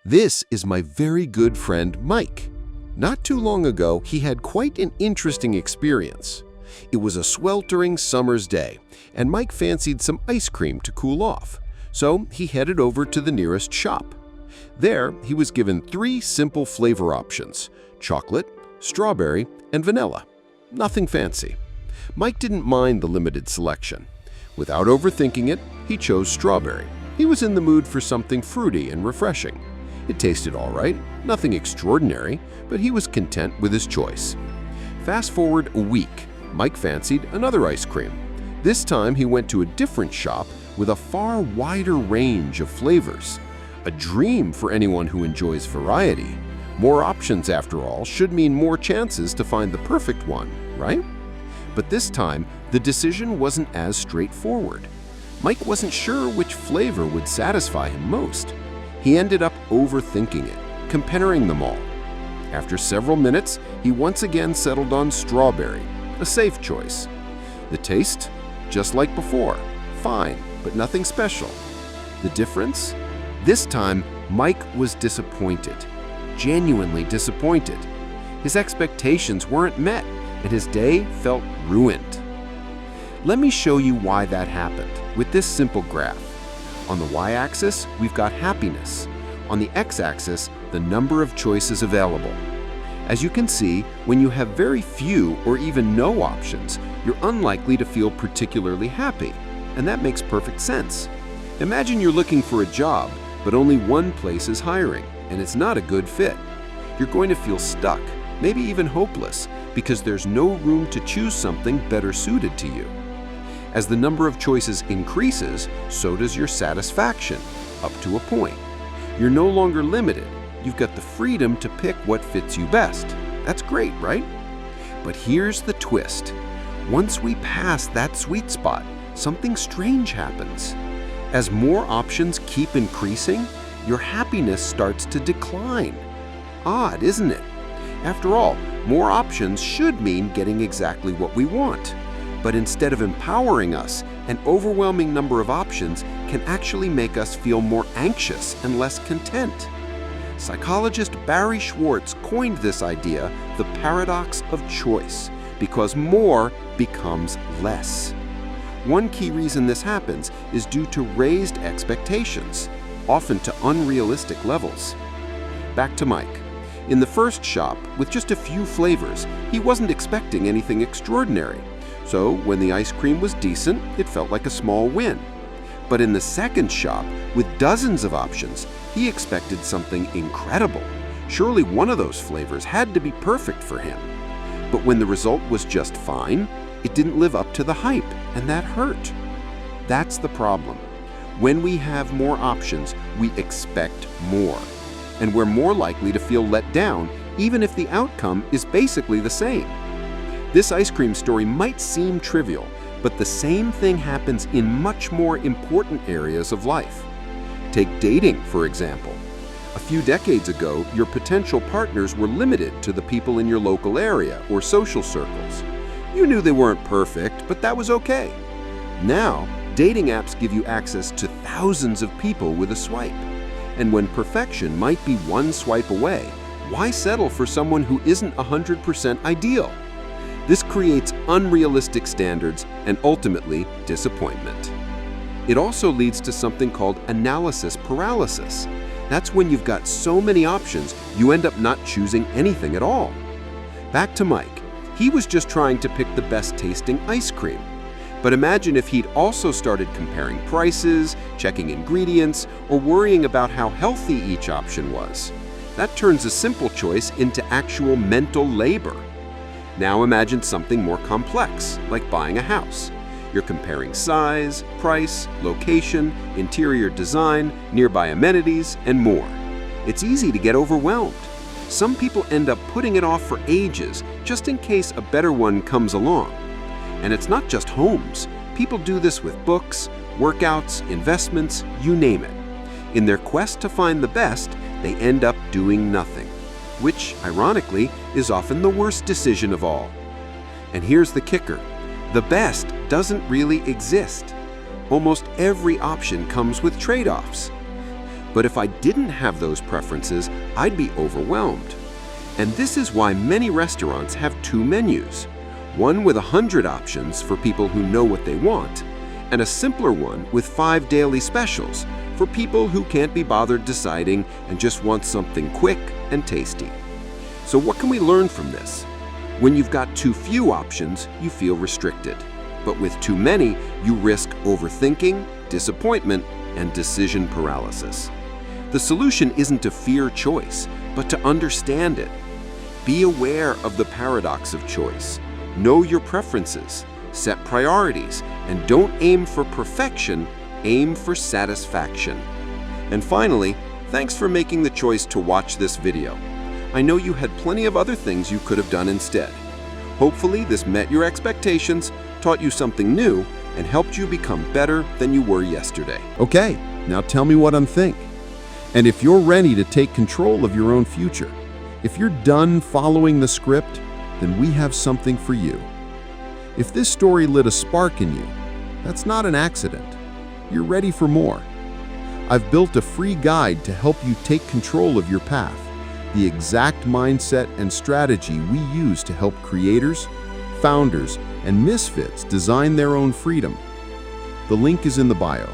This is my very good friend Mike. Not too long ago, he had quite an interesting experience. It was a sweltering summer's day, and Mike fancied some ice cream to cool off, so he headed over to the nearest shop. There, he was given 3 simple flavor options: chocolate, strawberry, and vanilla. Nothing fancy. Mike didn't mind the limited selection. Without overthinking it, he chose strawberry. He was in the mood for something fruity and refreshing. It tasted all right, nothing extraordinary, but he was content with his choice. Fast forward a week, Mike fancied another ice cream. This time he went to a different shop with a far wider range of flavors. A dream for anyone who enjoys variety. More options, after all, should mean more chances to find the perfect one, right? But this time, the decision wasn't as straightforward. Mike wasn't sure which flavor would satisfy him most. He ended up overthinking it, comparing them all. After several minutes, he once again settled on strawberry, a safe choice. The taste? Just like before. Fine, but nothing special. The difference? This time, Mike was disappointed. Genuinely disappointed. His expectations weren't met, and his day felt ruined. Let me show you why that happened with this simple graph. On the y-axis, we've got happiness. On the x-axis, the number of choices available. As you can see, when you have very few or even no options, you're unlikely to feel particularly happy, and that makes perfect sense. Imagine you're looking for a job, but only one place is hiring, and it's not a good fit. You're going to feel stuck, maybe even hopeless, because there's no room to choose something better suited to you. As the number of choices increases, so does your satisfaction, up to a point. You're no longer limited. You've got the freedom to pick what fits you best. That's great, right? But here's the twist. Once we pass that sweet spot, something strange happens. As more options keep increasing, your happiness starts to decline. Odd, isn't it? After all, more options should mean getting exactly what we want. But instead of empowering us, an overwhelming number of options can actually make us feel more anxious and less content. Psychologist Barry Schwartz coined this idea, the paradox of choice, because more becomes less. One key reason this happens is due to raised expectations, often to unrealistic levels. Back to Mike. In the first shop, with just a few flavors, he wasn't expecting anything extraordinary. So when the ice cream was decent, it felt like a small win. But in the second shop, with dozens of options, he expected something incredible. Surely one of those flavors had to be perfect for him. But when the result was just fine, it didn't live up to the hype, and that hurt. That's the problem. When we have more options, we expect more. And we're more likely to feel let down, even if the outcome is basically the same. This ice cream story might seem trivial, but the same thing happens in much more important areas of life. Take dating, for example. A few decades ago, your potential partners were limited to the people in your local area or social circles. You knew they weren't perfect, but that was okay. Now, dating apps give you access to thousands of people with a swipe. And when perfection might be one swipe away, why settle for someone who isn't 100% ideal? This creates unrealistic standards and ultimately disappointment. It also leads to something called analysis paralysis. That's when you've got so many options, you end up not choosing anything at all. Back to Mike. He was just trying to pick the best tasting ice cream. But imagine if he'd also started comparing prices, checking ingredients, or worrying about how healthy each option was. That turns a simple choice into actual mental labor. Now imagine something more complex, like buying a house. You're comparing size, price, location, interior design, nearby amenities, and more. It's easy to get overwhelmed. Some people end up putting it off for ages, just in case a better one comes along. And it's not just homes. People do this with books, workouts, investments, you name it. In their quest to find the best, they end up doing nothing, which, ironically, is often the worst decision of all. And here's the kicker. The best doesn't really exist. Almost every option comes with trade-offs. But if I didn't have those preferences, I'd be overwhelmed. And this is why many restaurants have two menus. One with 100 options for people who know what they want, and a simpler one with 5 daily specials for people who can't be bothered deciding and just want something quick and tasty. So what can we learn from this? When you've got too few options, you feel restricted. But with too many, you risk overthinking, disappointment, and decision paralysis. The solution isn't to fear choice, but to understand it. Be aware of the paradox of choice. Know your preferences, set priorities, and don't aim for perfection, aim for satisfaction. And finally, thanks for making the choice to watch this video. I know you had plenty of other things you could have done instead. Hopefully, this met your expectations, taught you something new, and helped you become better than you were yesterday. Okay, now tell me what I'm thinking. And if you're ready to take control of your own future, if you're done following the script, then we have something for you. If this story lit a spark in you, that's not an accident. You're ready for more. I've built a free guide to help you take control of your path, the exact mindset and strategy we use to help creators, founders, and misfits design their own freedom. The link is in the bio.